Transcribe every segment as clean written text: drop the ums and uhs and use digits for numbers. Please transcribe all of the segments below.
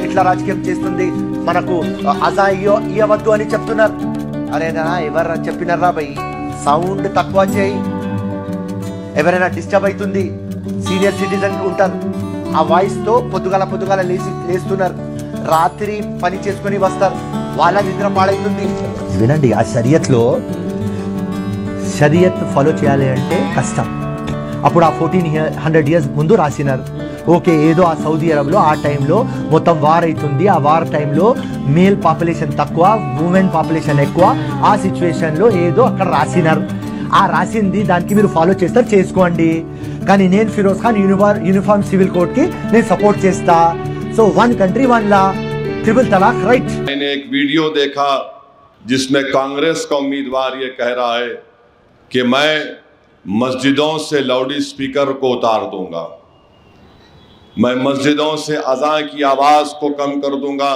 ఎట్లా రాజకీయం చేస్తుంది మనకు అజా ఇవ్వద్దు అని చెప్తున్నారు. అరే నా ఎవరు చెప్పినారా భయ్, సౌండ్ తక్కువ చేయి. ఎవరైనా డిస్టర్బ్ అవుతుంది, సీనియర్ సిటిజన్ ఉంటారు, ఆ వాయిస్ తో పొద్దుగాల లేస్తున్నారు, రాత్రి పని చేసుకొని వస్తారు, వాళ్ళ నిద్ర పాడైతుంది. వినండి, ఆ షరియత్ ఫాలో చేయాలి అంటే కష్టం. అప్పుడు ఆ 1400 years ముందు రాసినారు. ఓకే, ఏదో ఆ సౌదీ అరబ్లో ఆ టైంలో మొత్తం వార్ అవుతుంది, ఆ వార్ టైంలో మేల్ పాపులేషన్ తక్కువ, ఉమెన్ పాపులేషన్ ఎక్కువ, ఆ సిచ్యువేషన్లో ఏదో అక్కడ రాసినారు. ఆ రాసింది దానికి మీరు ఫాలో చేస్తారు, చేసుకోండి. కానీ నేను ఫిరోజ్ ఖాన్ యూనిఫామ్ సివిల్ కోడ్కి నేను సపోర్ట్ చేస్తా. సో 1 country 1 law, ट्रिपल तलाक राइट। मैंने एक वीडियो देखा जिसमें कांग्रेस का उम्मीदवार ये कह रहा है कि मैं मस्जिदों से लाउड स्पीकर को उतार दूंगा, मैं मस्जिदों से अज़ान की आवाज़ को कम कर दूंगा।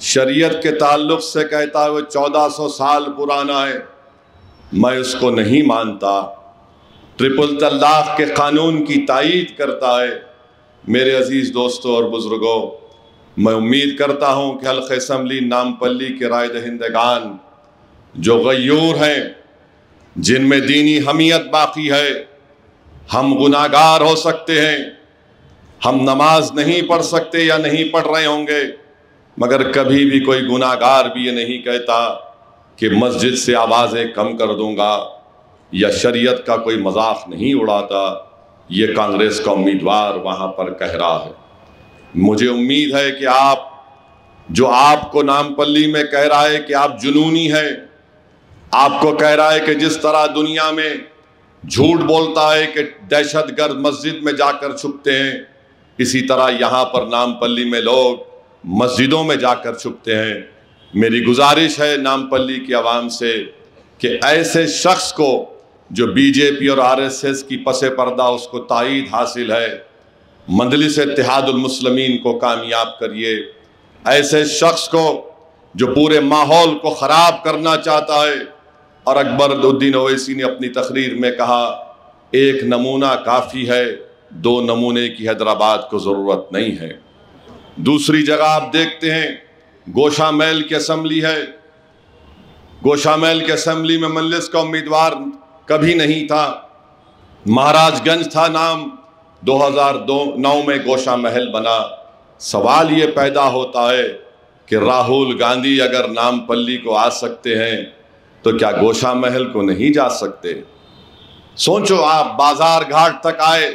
शरीयत के ताल्लुक़ से कहता है वो 1400 साल पुराना है, मैं उसको नहीं मानता। ट्रिपल तलाक के कानून की तायीद करता है। मेरे अजीज़ दोस्तों और बुज़ुर्गों, मैं उम्मीद करता हूँ कि हल्क़ असम्बली नामपल्ली के राय दहिंदगान जो गयूर हैं, जिनमें दीनी हमियत बाकी है, हम गुनाहगार हो सकते हैं, हम नमाज नहीं पढ़ सकते या नहीं पढ़ रहे होंगे, मगर कभी भी कोई गुनाहगार भी ये नहीं कहता कि मस्जिद से आवाज़ें कम कर दूंगा या शरीयत का कोई मजाक नहीं उड़ाता। ये कांग्रेस का उम्मीदवार वहाँ पर कह रहा है। मुझे उम्मीद है कि आप, जो आपको नामपल्ली में कह रहा है कि आप जुनूनी हैं, आपको कह रहा है कि जिस तरह दुनिया में झूठ बोलता है कि दहशतगर्द मस्जिद में जाकर छुपते हैं, इसी तरह यहाँ पर नामपल्ली में लोग मस्जिदों में जाकर छुपते हैं। मेरी गुजारिश है नामपल्ली की आवाम से कि ऐसे शख्स को जो बीजेपी और आरएसएस की पसे पर्दा उसको तायीद हासिल है, मजलिस इत्तेहादुल मुस्लिमीन को कामयाब करिए। ऐसे शख्स को जो पूरे माहौल को ख़राब करना चाहता है, और अकबरुद्दीन ओवैसी ने अपनी तकरीर में कहा, एक नमूना काफ़ी है, 2 नमूने की हैदराबाद को ज़रूरत नहीं है। दूसरी जगह आप देखते हैं गोशामैल की असम्बली है, गोशामैल की असम्बली में मजलिस का उम्मीदवार कभी नहीं था, महाराजगंज था नाम, 2009 में गोशामहल बना। सवाल ये पैदा होता है कि राहुल गांधी अगर नामपल्ली को आ सकते हैं तो क्या गोशामहल को नहीं जा सकते? सोचो, आप बाजार घाट तक आए,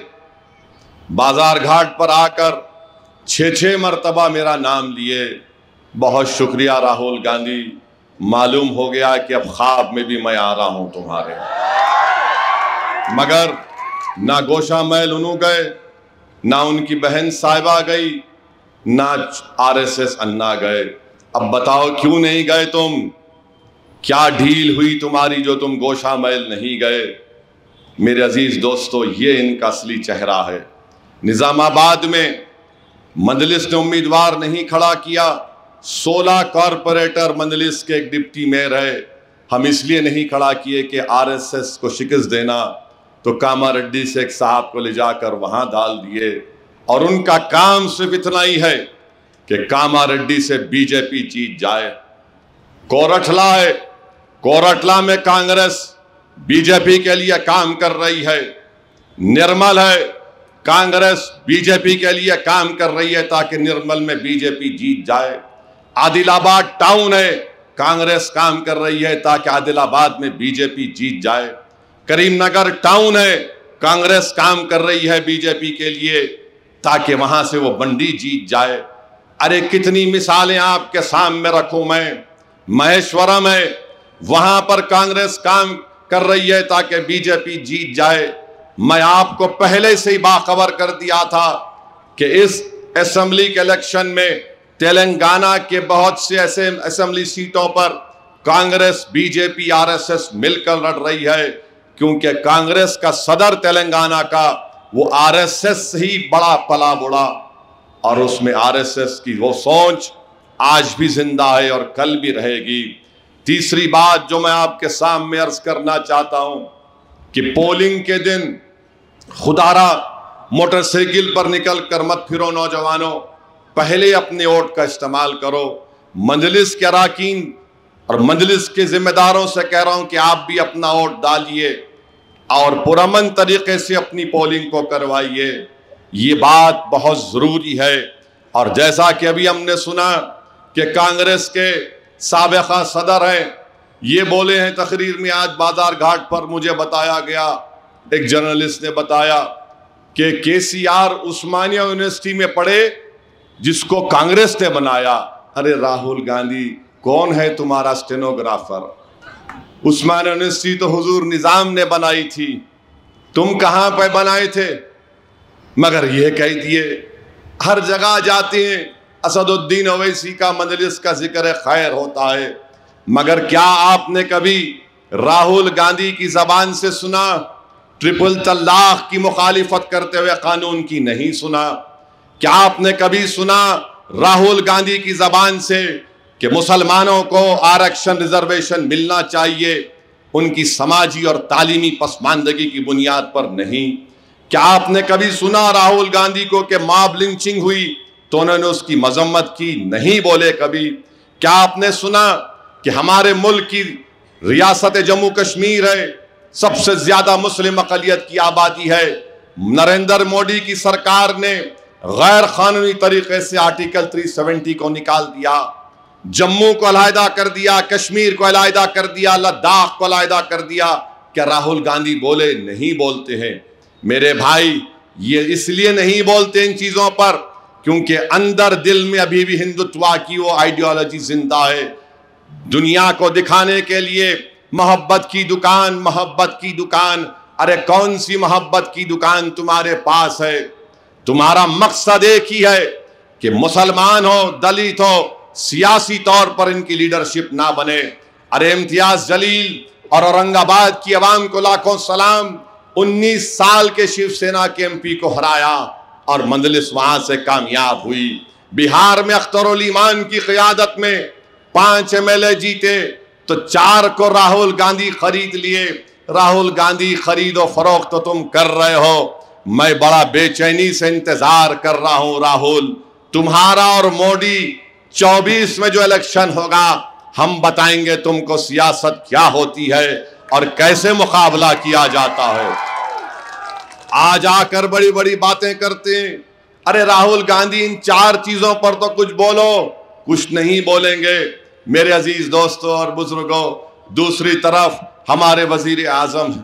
बाजार घाट पर आकर 6 मरतबा मेरा नाम लिए, बहुत शुक्रिया राहुल गांधी, मालूम हो गया कि अब ख्वाब में भी मैं आ रहा हूं तुम्हारे। मगर ना गोशामहल उन्हों गए, ना उनकी बहन साहिबा गई, ना आरएसएस अन्ना गए। अब बताओ क्यों नहीं गए तुम? क्या ढील हुई तुम्हारी जो तुम गोशामहल नहीं गए? मेरे अजीज दोस्तों, ये इनका असली चेहरा है। निज़ामाबाद में मजलिस ने उम्मीदवार नहीं खड़ा किया, 16 कॉरपोरेटर मजलिस के एक डिप्टी मेयर है। हम इसलिए नहीं खड़ा किए कि आरएसएस को शिकस्त देना, तो कामारेड्डी से एक साहब को ले जाकर वहां डाल दिए, और उनका काम सिर्फ इतना ही है कि कामारेड्डी से बीजेपी जीत जाए। कोरठला है, कोरठला में कांग्रेस बीजेपी के लिए काम कर रही है। निर्मल है, कांग्रेस बीजेपी के लिए काम कर रही है ताकि निर्मल में बीजेपी जीत जाए। आदिलाबाद टाउन है, कांग्रेस काम कर रही है ताकि आदिलाबाद में बीजेपी जीत जाए। करीमनगर टाउन है, कांग्रेस काम कर रही है बीजेपी के लिए ताकि वहां से वो बंडी जीत जाए। अरे कितनी मिसालें आपके सामने रखूं मैं। महेश्वरम है, वहां पर कांग्रेस काम कर रही है ताकि बीजेपी जीत जाए। मैं आपको पहले से ही बाखबर कर दिया था कि इस असेंबली के इलेक्शन में तेलंगाना के बहुत से ऐसे असेंबली सीटों पर कांग्रेस बीजेपी आरएसएस मिलकर लड़ रही है, क्योंकि कांग्रेस का सदर तेलंगाना का वो आरएसएस ही बड़ा पला बुड़ा, और उसमें आरएसएस की वो सोच आज भी जिंदा है और कल भी रहेगी। तीसरी बात जो मैं आपके सामने अर्ज करना चाहता हूं कि पोलिंग के दिन खुदारा मोटरसाइकिल पर निकल कर मत फिरो नौजवानों। पहले अपने वोट का इस्तेमाल करो। मजलिस के अराकीन और मजलिस के जिम्मेदारों से कह रहा हूं कि आप भी अपना वोट डालिए और पुरअमन तरीके से अपनी पोलिंग को करवाइए। ये बात बहुत ज़रूरी है। और जैसा कि अभी हमने सुना कि कांग्रेस के साबिक़ा सदर हैं, ये बोले हैं तकरीर में, आज बाजार घाट पर मुझे बताया गया, एक जर्नलिस्ट ने बताया कि केसीआर उस्मानिया यूनिवर्सिटी में पढ़े जिसको कांग्रेस ने बनाया। अरे राहुल गांधी, कौन है तुम्हारा स्टेनोग्राफर? उस्मानिया यूनिवर्सिटी तो हुजूर निजाम ने बनाई थी, तुम कहां पे बनाए थे? मगर ये कह दिए, हर जगह जाते हैं असदुद्दीन ओवैसी का मजलिस का जिक्र खैर होता है, मगर क्या आपने कभी राहुल गांधी की जबान से सुना ट्रिपल तलाक की मुखालिफत करते हुए कानून की? नहीं सुना। क्या आपने कभी सुना राहुल गांधी की जबान से कि मुसलमानों को आरक्षण रिजर्वेशन मिलना चाहिए उनकी समाजी और तालीमी पसमानदगी की बुनियाद पर? नहीं। क्या आपने कभी सुना राहुल गांधी को कि मॉब लिंचिंग हुई तो उन्होंने उसकी मजम्मत की? नहीं बोले कभी। क्या आपने सुना कि हमारे मुल्क की रियासत जम्मू कश्मीर है, सबसे ज्यादा मुस्लिम अक़लियत की आबादी है, नरेंद्र मोदी की सरकार ने गैर कानूनी तरीके से आर्टिकल 370 को निकाल दिया, जम्मू को अलहदा कर दिया, कश्मीर को अलहदा कर दिया, लद्दाख को अलहदा कर दिया? क्या राहुल गांधी बोले? नहीं बोलते हैं। मेरे भाई, ये इसलिए नहीं बोलते इन चीजों पर क्योंकि अंदर दिल में अभी भी हिंदुत्व की वो आइडियोलॉजी जिंदा है। दुनिया को दिखाने के लिए मोहब्बत की दुकान, मोहब्बत की दुकान। अरे कौन सी मोहब्बत की दुकान तुम्हारे पास है? तुम्हारा मकसद एक ही है कि मुसलमान हो, दलित हो, सियासी तौर पर इनकी लीडरशिप ना बने। अरे इम्तियाज जलील और औरंगाबाद की आवाम को लाखों सलाम, 19 साल के शिवसेना के एमपी को हराया और मजलिस वहां से कामयाब हुई। बिहार में अख्तरुल ईमान की क़यादत में 5 एमएलए जीते तो 4 को राहुल गांधी खरीद लिए। राहुल गांधी खरीदो फरोख्त तो तुम कर रहे हो। मैं बड़ा बेचैनी से इंतजार कर रहा हूं राहुल, तुम्हारा और मोदी 24 में जो इलेक्शन होगा, हम बताएंगे तुमको सियासत क्या होती है और कैसे मुकाबला किया जाता है। आज आकर बड़ी बड़ी बातें करते हैं। अरे राहुल गांधी, इन 4 चीजों पर तो कुछ बोलो। कुछ नहीं बोलेंगे। मेरे अजीज दोस्तों और बुजुर्गों, दूसरी तरफ हमारे वजीर आजम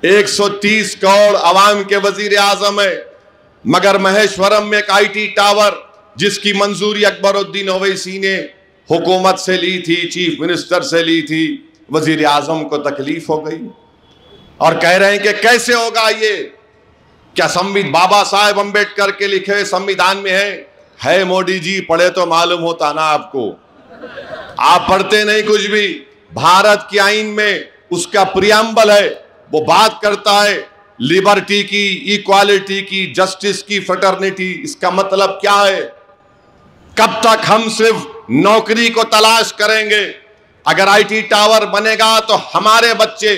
130 करोड़ अवाम के वजीर आजम है, मगर महेश्वरम में एक IT टावर जिसकी मंजूरी अकबरुद्दीन ओवैसी ने हुकूमत से ली थी, चीफ मिनिस्टर से ली थी, वजीर आजम को तकलीफ हो गई और कह रहे हैं कि कैसे होगा ये? क्या संविधान बाबा साहेब अंबेडकर के लिखे हुए संविधान में है? मोदी जी, पढ़े तो मालूम होता ना आपको, आप पढ़ते नहीं कुछ भी। भारत के आईन में उसका प्रियम्बल है, वो बात करता है लिबर्टी की, इक्वालिटी की, जस्टिस की, फ्रेटर्निटी। इसका मतलब क्या है? कब तक हम सिर्फ नौकरी को तलाश करेंगे? अगर IT टावर बनेगा तो हमारे बच्चे,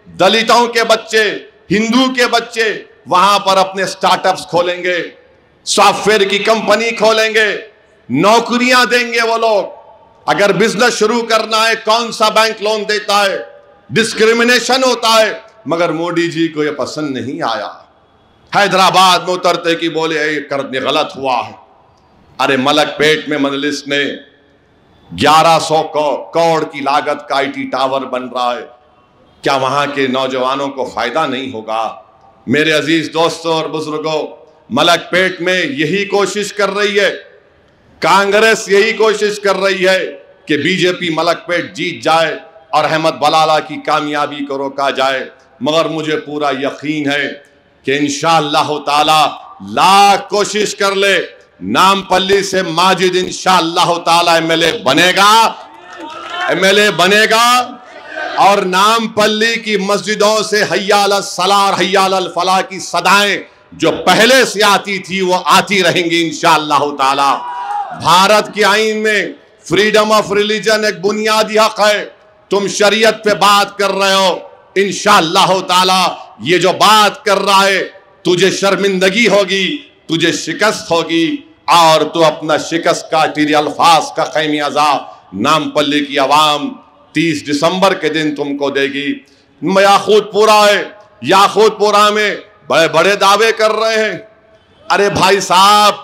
दलितों के बच्चे, हिंदू के बच्चे वहां पर अपने स्टार्टअप्स खोलेंगे, सॉफ्टवेयर की कंपनी खोलेंगे, नौकरियां देंगे वो लोग। अगर बिजनेस शुरू करना है, कौन सा बैंक लोन देता है? डिस्क्रिमिनेशन होता है, मगर मोदी जी को यह पसंद नहीं आया। हैदराबाद में उतरते कि बोले ये करने गलत हुआ है। अरे मलकपेट में मजलिस ने 1100 करोड़ की लागत का IT टावर बन रहा है, क्या वहां के नौजवानों को फायदा नहीं होगा? मेरे अजीज दोस्तों और बुजुर्गों, मलकपेट में यही कोशिश कर रही है, कांग्रेस यही कोशिश कर रही है कि बीजेपी मलकपेट जीत जाए और अहमद बलाला की कामयाबी को रोका जाए। मगर मुझे पूरा यकीन है कि इंशाअल्लाह ताला लाख कोशिश कर ले, नामपल्ली से माजिद इंशाअल्लाह ताला एमएलए बनेगा और नामपल्ली की मस्जिदों से हय्या अलस सलाह हय्या अल फलाह की सदाएं जो पहले से आती थी वो आती रहेंगी इंशाअल्लाह ताला। भारत के आईन में फ्रीडम ऑफ रिलीजन एक बुनियादी हक है। तुम शरीयत पे बात कर रहे हो, इंशाअल्लाह ताला ये जो बात कर रहा है तुझे शर्मिंदगी होगी, तुझे शिकस्त होगी। और तो अपना शिकस्त का टीरी अल्फाज का खैमियाजा नामपल्ली की आवाम 30 दिसंबर के दिन तुमको देगी। याकूतपुरा है, याकूतपुरा में बड़े बड़े दावे कर रहे हैं। अरे भाई साहब,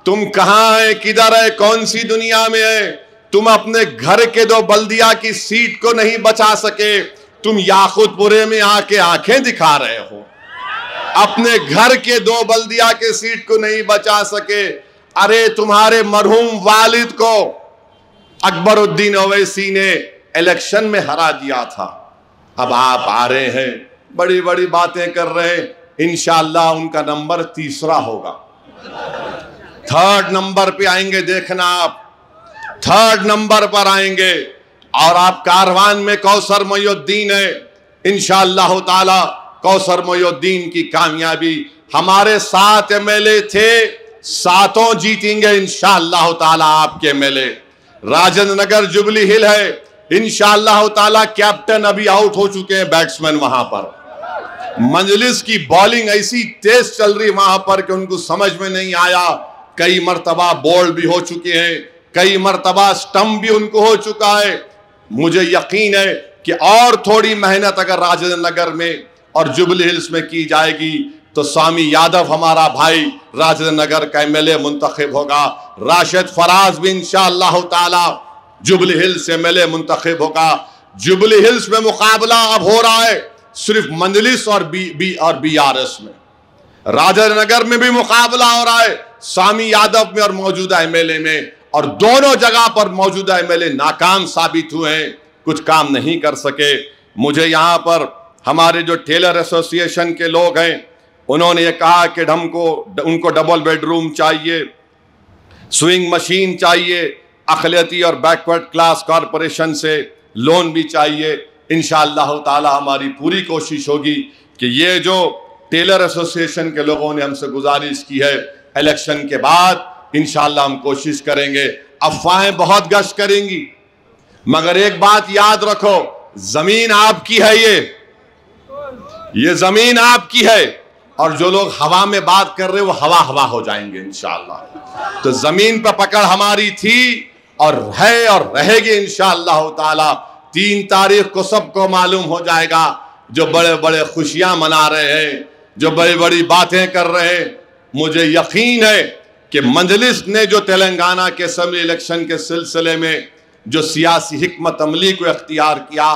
तुम कहाँ है, किधर है, कौन सी दुनिया में है? तुम अपने घर के 2 बल्दिया की सीट को नहीं बचा सके, तुम याकूतपुरे में आके आंखें दिखा रहे हो। अपने घर के 2 बल्दिया के सीट को नहीं बचा सके। अरे तुम्हारे मरहूम वालिद को अकबरुद्दीन ओवैसी ने इलेक्शन में हरा दिया था। अब आप आ रहे हैं, बड़ी बड़ी बातें कर रहे हैं। इंशाअल्लाह उनका नंबर 3रा होगा, 3rd नंबर पे आएंगे। देखना आप 3rd नंबर पर आएंगे। और आप कारवान में कौसर मोइनुद्दीन है। इंशाअल्लाह ताला कौसर मोइनुद्दीन की कामयाबी, हमारे 7 एमएलए थे, 7 जीतेंगे इंशाअल्लाह ताला आपके एमएलए। राजेंद्र नगर जुबली हिल है, इंशाअल्लाह ताला कैप्टन अभी आउट हो चुके हैं बैट्समैन वहां पर। मजलिस की बॉलिंग ऐसी तेज चल रही वहां पर कि उनको समझ में नहीं आया। कई मर्तबा बॉल भी हो चुके हैं, कई मर्तबा स्टंप भी उनको हो चुका है। मुझे यकीन है कि और थोड़ी मेहनत अगर राजेंद्र नगर में और जुबली हिल्स में की जाएगी तो स्वामी यादव हमारा भाई राजेंद्र नगर का एमएलए मुंतखब होगा। राशिद फराज भी इंशाअल्लाह ताला जुबली हिल्स से एमएलए मुंतखब होगा। जुबली हिल्स में मुकाबला अब हो रहा है सिर्फ मंजलिस और बीआरएस में। राजेंद्र नगर में भी मुकाबला हो रहा है स्वामी यादव में और मौजूदा एमएलए में, और दोनों जगह पर मौजूदा एमएलए नाकाम साबित हुए हैं, कुछ काम नहीं कर सके। मुझे यहाँ पर हमारे जो टेलर एसोसिएशन के लोग हैं उन्होंने ये कहा कि उनको डबल बेडरूम चाहिए, स्विंग मशीन चाहिए, अक़लियती और बैकवर्ड क्लास कॉरपोरेशन से लोन भी चाहिए। इंशाअल्लाह ताला हमारी पूरी कोशिश होगी कि ये जो टेलर एसोसिएशन के लोगों ने हमसे गुजारिश की है, इलेक्शन के बाद इंशाअल्लाह हम कोशिश करेंगे। अफवाहें बहुत गश्त करेंगी, मगर एक बात याद रखो, जमीन आपकी है, ये जमीन आपकी है, और जो लोग हवा में बात कर रहे हैं वो हवा हवा हो जाएंगे इंशाअल्लाह। तो जमीन पर पकड़ हमारी थी और है और रहेगी इंशाअल्लाह ताला। 3 तारीख को सबको मालूम हो जाएगा। जो बड़े बड़े खुशियां मना रहे हैं, जो बड़ी बड़ी बातें कर रहे हैं, मुझे यकीन है कि मजलिस ने जो तेलंगाना के असेंबली इलेक्शन के सिलसिले में जो सियासी हिकमत अमली को इख्तियार किया,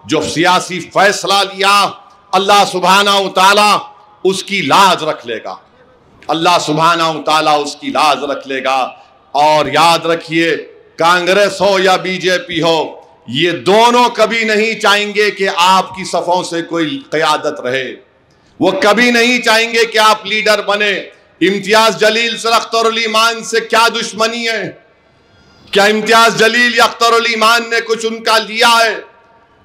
जो सियासी फैसला लिया, अल्लाह सुब्हानहू तआला उसकी लाज रख लेगा। अल्लाह सुब्हानहू तआला उसकी लाज रख लेगा। और याद रखिए, कांग्रेस हो या बीजेपी हो, ये दोनों कभी नहीं चाहेंगे कि आपकी सफ़ों से कोई क़यादत रहे। वो कभी नहीं चाहेंगे कि आप लीडर बने। इम्तियाज जलील से अख्तरुल ईमान से क्या दुश्मनी है? क्या इम्तियाज जलील या अख्तरुल ईमान ने कुछ उनका लिया है?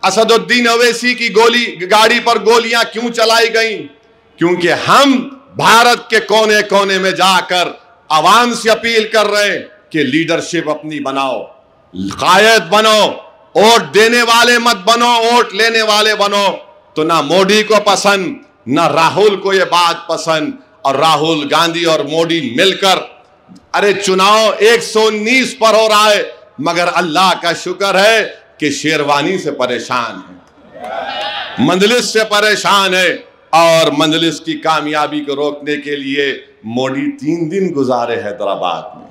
असदुद्दीन ओवैसी की गाड़ी पर गोलियां क्यों चलाई गई? क्योंकि हम भारत के कोने कोने में जाकर आवाम से अपील कर रहे हैं कि लीडरशिप अपनी बनाओ, कायद बनो, वोट देने वाले मत बनो, वोट लेने वाले बनो। तो ना मोदी को पसंद, ना राहुल को ये बात पसंद। और राहुल गांधी और मोदी मिलकर, अरे चुनाव 119 पर हो रहा है, मगर अल्लाह का शुक्र है कि शेरवानी से परेशान है, मंजलिस से परेशान है। और मंजलिस की कामयाबी को रोकने के लिए मोदी 3 दिन गुजारे हैदराबाद में।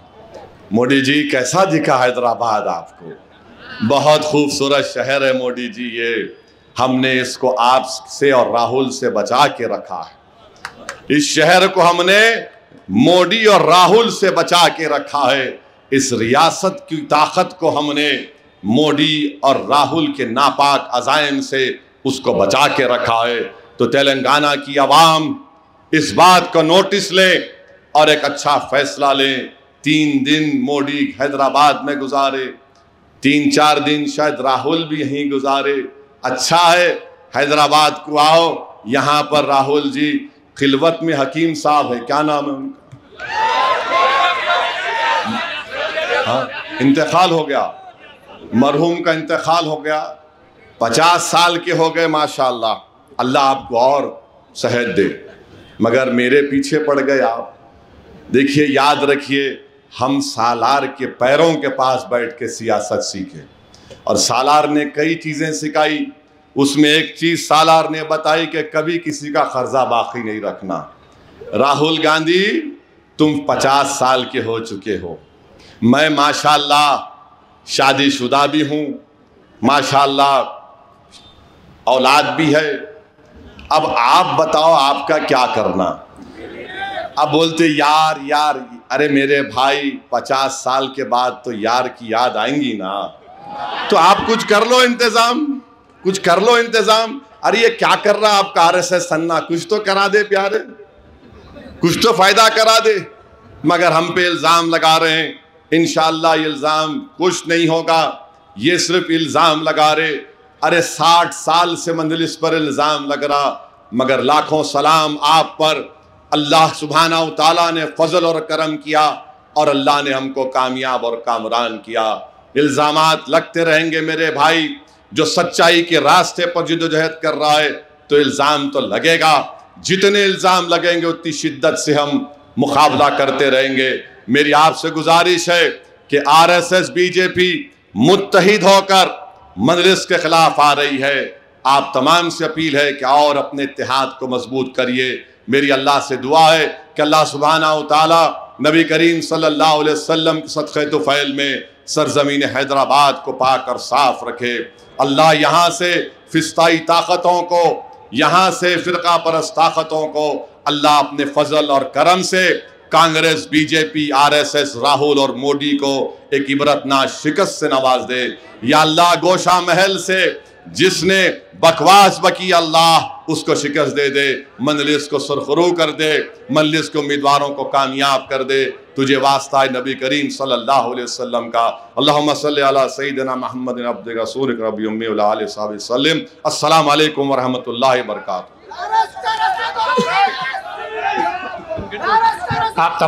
मोदी जी, कैसा दिखा हैदराबाद आपको? बहुत खूबसूरत शहर है मोदी जी, ये हमने इसको आपसे और राहुल से बचा के रखा है। इस शहर को हमने मोदी और राहुल से बचा के रखा है। इस रियासत की ताकत को हमने मोदी और राहुल के नापाक अज़ाइम से उसको बचा के रखा है। तो तेलंगाना की आवाम इस बात को नोटिस ले और एक अच्छा फैसला लें। 3 दिन मोदी हैदराबाद में गुजारे, 3-4 दिन शायद राहुल भी यहीं गुजारे। अच्छा है, हैदराबाद को आओ। यहाँ पर राहुल जी खिलवत में हकीम साहब है, क्या नाम है उनका? हाँ, इंतकाल हो गया, मरहूम का इंतकाल हो गया। 50 साल के हो गए माशाअल्लाह। अल्लाह आपको और सेहत दे, मगर मेरे पीछे पड़ गए आप। देखिए, याद रखिए, हम सालार के पैरों के पास बैठ के सियासत सीखे। और सालार ने कई चीज़ें सिखाई। उसमें एक चीज़ सालार ने बताई कि कभी किसी का कर्जा बाकी नहीं रखना। राहुल गांधी, तुम 50 साल के हो चुके हो, मैं माशाल्लाह शादीशुदा भी हूँ, माशाल्लाह औलाद भी है। अब आप बताओ आपका क्या करना। अब बोलते यार यार, अरे मेरे भाई 50 साल के बाद तो यार की याद आएंगी ना, तो आप कुछ कर लो इंतजाम, कुछ कर लो इंतजाम। अरे ये क्या कर रहा है आपका आरएसएस सन्ना, कुछ तो करा दे प्यारे, कुछ तो फायदा करा दे। मगर हम पे इल्जाम लगा रहे हैं। इंशाअल्लाह इल्जाम कुछ नहीं होगा, ये सिर्फ इल्जाम लगा रहे। अरे 60 साल से मंजलिस पर इल्जाम लग रहा, मगर लाखों सलाम आप पर। अल्लाह सुब्हानहू तआला ने फजल और करम किया और अल्लाह ने हमको कामयाब और कामरान किया। इल्जामात लगते रहेंगे मेरे भाई। जो सच्चाई के रास्ते पर जिद्दोजहद कर रहा है तो इल्जाम तो लगेगा। जितने इल्जाम लगेंगे उतनी शिद्दत से हम मुकाबला करते रहेंगे। मेरी आपसे गुजारिश है कि आरएसएस बीजेपी मुत्तहिद होकर मजलिस के खिलाफ आ रही है। आप तमाम से अपील है कि और अपने इत्तेहाद को मजबूत करिए। मेरी अल्लाह से दुआ है कि अल्लाह सुब्हानहू तआला नबी करीम सल्लल्लाहु अलैहि वसल्लम के सदक़े तुफ़ैल में सरज़मीन हैदराबाद को पाक और साफ रखे। अल्लाह यहाँ से फिस्ताई ताकतों को, यहाँ से फ़िरका परस्त ताकतों को अल्लाह अपने फजल और करम से कांग्रेस, बीजेपी, आरएसएस, राहुल और मोदी को एक इबरतनाक शिकस्त से नवाज दे। या अल्लाह गोशा महल से जिसने बकवास बकी, अल्लाह उसको शिकस्त दे दे, मजलिस को सुरखरू कर दे, मजलिस के उम्मीदवारों को कामयाब कर दे। तुझे वास्ता है नबी करीम सल्लल्लाहु अलैहि वसल्लम का। अल्लाहुम्मा सल्लि अला सय्यिदिना मुहम्मदिन अब्दिका रसूलिक रब्बि उम्मी व आलिहि वसहबिहि वसल्लम। अस्सलामु अलैकुम व रहमतुल्लाहि व बरकातुहू। आप